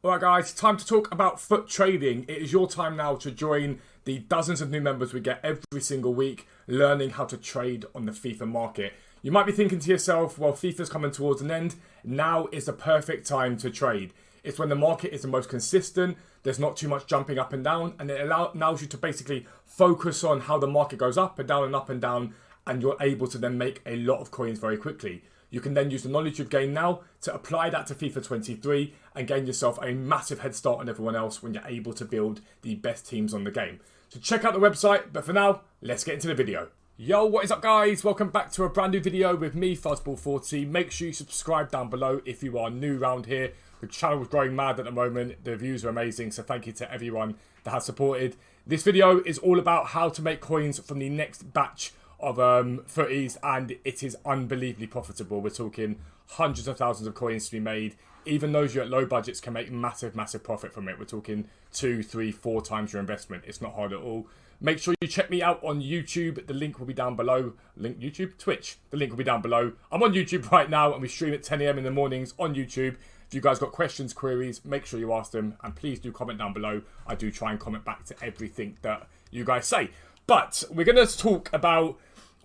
Alright guys, time to talk about foot trading. It is your time now to join the dozens of new members we get every single week learning how to trade on the FIFA market. You might be thinking to yourself, well, FIFA's coming towards an end. Now is the perfect time to trade. It's when the market is the most consistent, there's not too much jumping up and down, and it allows you to basically focus on how the market goes up and down, and you're able to then make a lot of coins very quickly. You can then use the knowledge you've gained now to apply that to FIFA 23 and gain yourself a massive head start on everyone else when you're able to build the best teams on the game. So check out the website, but for now, let's get into the video. Yo, what is up guys? Welcome back to a brand new video with me, FUTTIES. Make sure you subscribe down below if you are new around here. The channel is growing mad at the moment. The views are amazing, so thank you to everyone that has supported. This video is all about how to make coins from the next batch of footies, and it is unbelievably profitable. We're talking hundreds of thousands of coins to be made. Even those you at low budgets can make massive profit from it. We're talking 2, 3, 4 times your investment. It's not hard at all. Make sure you check me out on YouTube. The link will be down below. YouTube? Twitch. The link will be down below. I'm on YouTube right now and we stream at 10 AM in the mornings on YouTube. If you guys got questions, queries, make sure you ask them, and please do comment down below. I do try and comment back to everything that you guys say. But we're going to talk about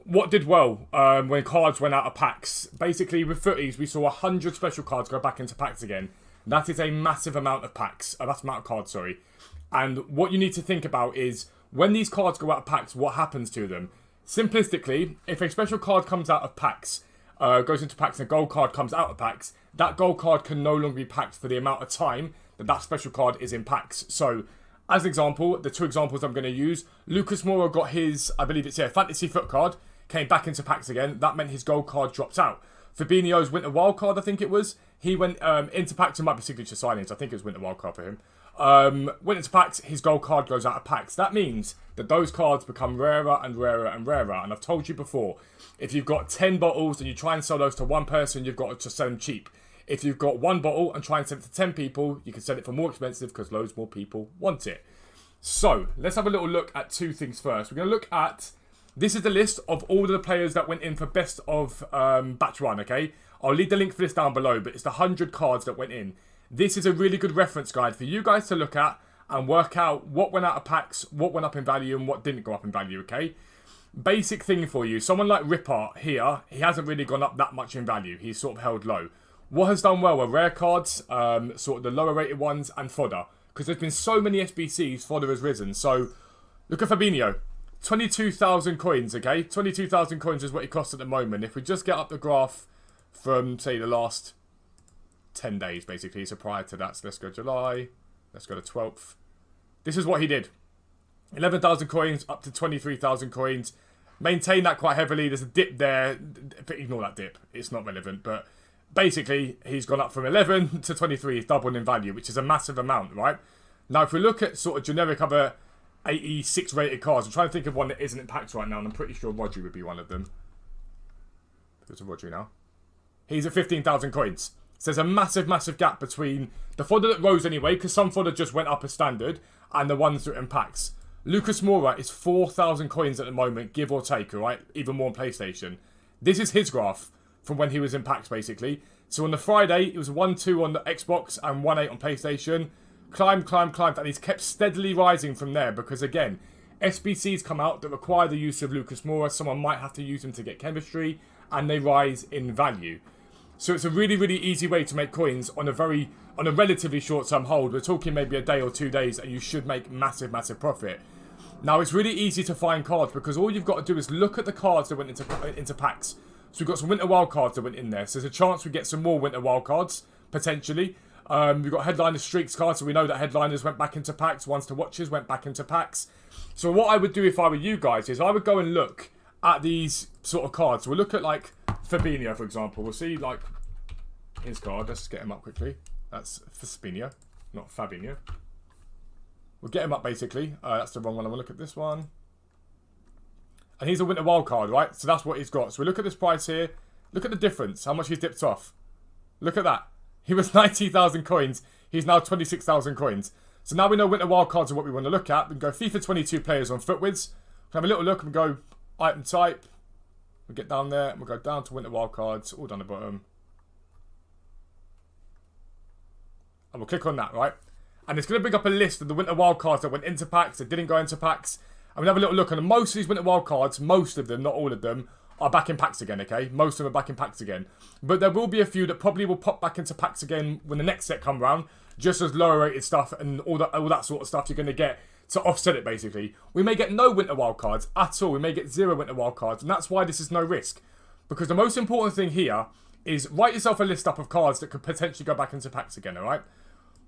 what did well when cards went out of packs. Basically, with footies, we saw 100 special cards go back into packs again. That is a massive amount of packs. That's amount of cards, sorry. And what you need to think about is, when these cards go out of packs, what happens to them? Simplistically, if a special card comes out of packs, goes into packs, and a gold card comes out of packs, that gold card can no longer be packed for the amount of time that that special card is in packs. So, as an example, the two examples I'm going to use, Lucas Moura got his, I believe it's fantasy foot card, came back into packs again. That meant his gold card dropped out. Fabinho's winter wild card, I think it was, he went into packs. It might be signature signings. I think it was winter wild card for him. Went into packs, his gold card goes out of packs. That means that those cards become rarer and rarer and rarer. And I've told you before, if you've got 10 bottles and you try and sell those to one person, you've got to sell them cheap. If you've got one bottle and try and sell it to 10 people, you can sell it for more expensive because loads more people want it. So, let's have a little look at two things first. We're going to look at, this is the list of all of the players that went in for best of batch 1, okay? I'll leave the link for this down below, but it's the 100 cards that went in. This is a really good reference guide for you guys to look at and work out what went out of packs, what went up in value, and what didn't go up in value, okay? Basic thing for you, someone like Ripper here, he hasn't really gone up that much in value. He's sort of held low. What has done well were rare cards, sort of the lower rated ones, and fodder. Because there's been so many SBCs, fodder has risen. So, look at Fabinho. 22,000 coins, okay? 22,000 coins is what it costs at the moment. If we just get up the graph from, say, the last 10 days, basically. So prior to that, so let's go July. Let's go to 12th. This is what he did. 11,000 coins up to 23,000 coins. Maintain that quite heavily. There's a dip there. Ignore that dip. It's not relevant. But basically, he's gone up from 11 to 23. He's doubled in value, which is a massive amount, right? Now, if we look at sort of generic other 86 rated cards, I'm trying to think of one that isn't in packs right now, and I'm pretty sure Rodri would be one of them. There's a Rodri now. He's at 15,000 coins. So there's a massive gap between the fodder that rose anyway, because some fodder just went up as standard, and the ones that are in packs. Lucas Moura is 4,000 coins at the moment, give or take, alright? Even more on PlayStation. This is his graph from when he was in packs, basically. So on the Friday, it was 1-2 on the Xbox and 1-8 on PlayStation. Climbed, and he's kept steadily rising from there, because again, SBCs come out that require the use of Lucas Moura. Someone might have to use them to get chemistry, and they rise in value. So it's a really easy way to make coins on a relatively short-term hold. We're talking maybe a day or 2 days, and you should make massive profit. Now, it's really easy to find cards, because all you've got to do is look at the cards that went into packs. So we've got some winter wild cards that went in there. So there's a chance we get some more winter wild cards, potentially. We've got headliner streaks cards, so we know that headliners went back into packs. Ones to watches went back into packs. So what I would do if I were you guys is I would go and look at these sort of cards. So we'll look at like Fabinho, for example. We'll see like his card. Let's get him up quickly. That's Fabinho, not Fabinho. We'll get him up basically. That's the wrong one. I'm gonna look at this one. And he's a winter wild card, right? So that's what he's got. So we look at this price here. Look at the difference. How much he's dipped off. Look at that. He was 90,000 coins. He's now 26,000 coins. So now we know winter wild cards are what we want to look at. We can go FIFA 22 players on FUTTIES. We'll have a little look and go item type. We'll get down there and we'll go down to winter wild cards, all down the bottom. And we'll click on that, right? And it's going to bring up a list of the winter wildcards that went into packs, that didn't go into packs. And we'll have a little look. And most of these winter wildcards, most of them, not all of them, are back in packs again, okay? Most of them are back in packs again. But there will be a few that probably will pop back into packs again when the next set come round, just as lower rated stuff and all that sort of stuff you're going to get to offset it, basically. We may get no winter wildcards at all. We may get 0 winter wildcards, and that's why this is no risk. Because the most important thing here is write yourself a list up of cards that could potentially go back into packs again, alright?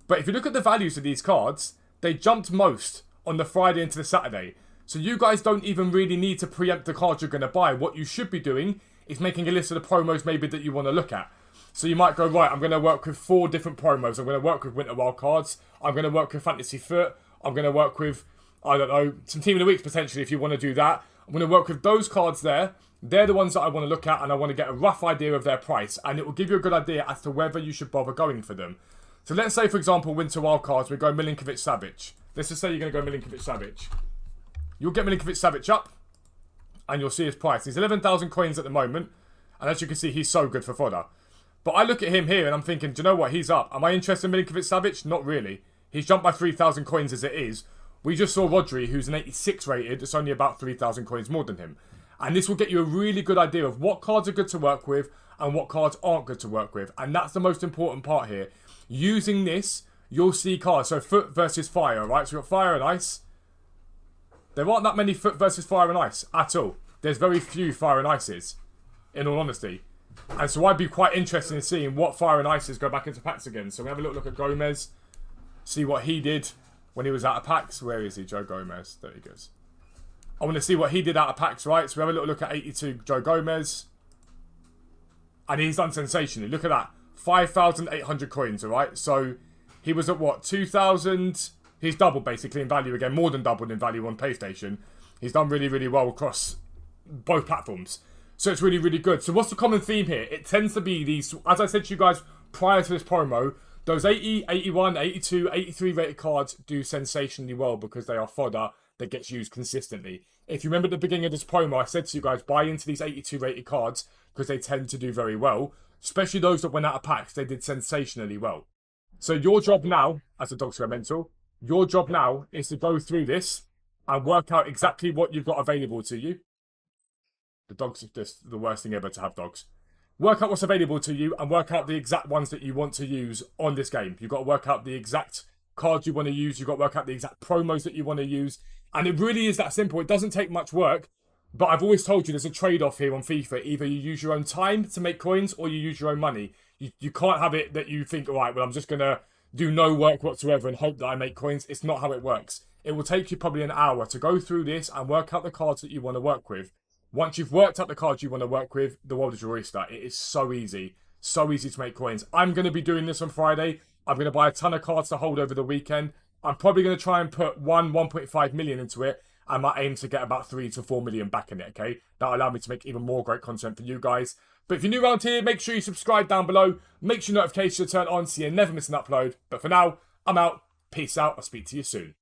But if you look at the values of these cards, they jumped most on the Friday into the Saturday. So you guys don't even really need to preempt the cards you're going to buy. What you should be doing is making a list of the promos maybe that you want to look at. So you might go, right, I'm going to work with 4 different promos. I'm going to work with Winter Wild cards. I'm going to work with Fantasy Foot. I'm going to work with, I don't know, some Team of the Weeks potentially if you want to do that. I'm going to work with those cards there. They're the ones that I want to look at and I want to get a rough idea of their price. And it will give you a good idea as to whether you should bother going for them. So let's say, for example, Winter Wild cards, we go Milinkovic-Savic. Let's just say you're going to go Milinkovic-Savic. You'll get Milinkovic-Savic up, and you'll see his price. He's 11,000 coins at the moment, and as you can see, he's so good for fodder. But I look at him here, and I'm thinking, do you know what? He's up. Am I interested in Milinkovic-Savic? Not really. He's jumped by 3,000 coins as it is. We just saw Rodri, who's an 86 rated. It's only about 3,000 coins more than him. And this will get you a really good idea of what cards are good to work with and what cards aren't good to work with. And that's the most important part here. Using this, you'll see cards. So Foot versus Fire, right? So we've got Fire and Ice. There aren't that many Foot versus Fire and Ice at all. There's very few Fire and Ices, in all honesty. And so I'd be quite interested in seeing what Fire and Ices go back into packs again. So we have a little look at Gomez, see what he did when he was out of packs. Where is he? Joe Gomez. There he goes. I want to see what he did out of packs, right? So we have a little look at 82 Joe Gomez. And he's done sensationally. Look at that. 5,800 coins, all right? So he was at what? 2,000... He's doubled basically in value again, more than doubled in value on PlayStation. He's done really, really well across both platforms. So it's really, really good. So what's the common theme here? It tends to be these, as I said to you guys prior to this promo, those 80, 81, 82, 83 rated cards do sensationally well because they are fodder that gets used consistently. If you remember at the beginning of this promo, I said to you guys, buy into these 82 rated cards because they tend to do very well. Especially those that went out of packs, they did sensationally well. So your job now, as a Dog Mental, your job now is to go through this and work out exactly what you've got available to you. The dogs are just the worst thing ever to have dogs. Work out what's available to you and work out the exact ones that you want to use on this game. You've got to work out the exact cards you want to use. You've got to work out the exact promos that you want to use. And it really is that simple. It doesn't take much work. But I've always told you there's a trade-off here on FIFA. Either you use your own time to make coins or you use your own money. You can't have it that you think, all right, well, I'm just going to do no work whatsoever and hope that I make coins. It's not how it works. It will take you probably an hour to go through this and work out the cards that you want to work with. Once you've worked out the cards you want to work with, the world is your oyster. It is so easy to make coins. I'm going to be doing this on Friday. I'm going to buy a ton of cards to hold over the weekend. I'm probably going to try and put 1.5 million into it. And my aim to get about 3 to 4 million back in it, okay? That'll allow me to make even more great content for you guys. But if you're new around here, make sure you subscribe down below. Make sure notifications are turned on so you never miss an upload. But for now, I'm out. Peace out. I'll speak to you soon.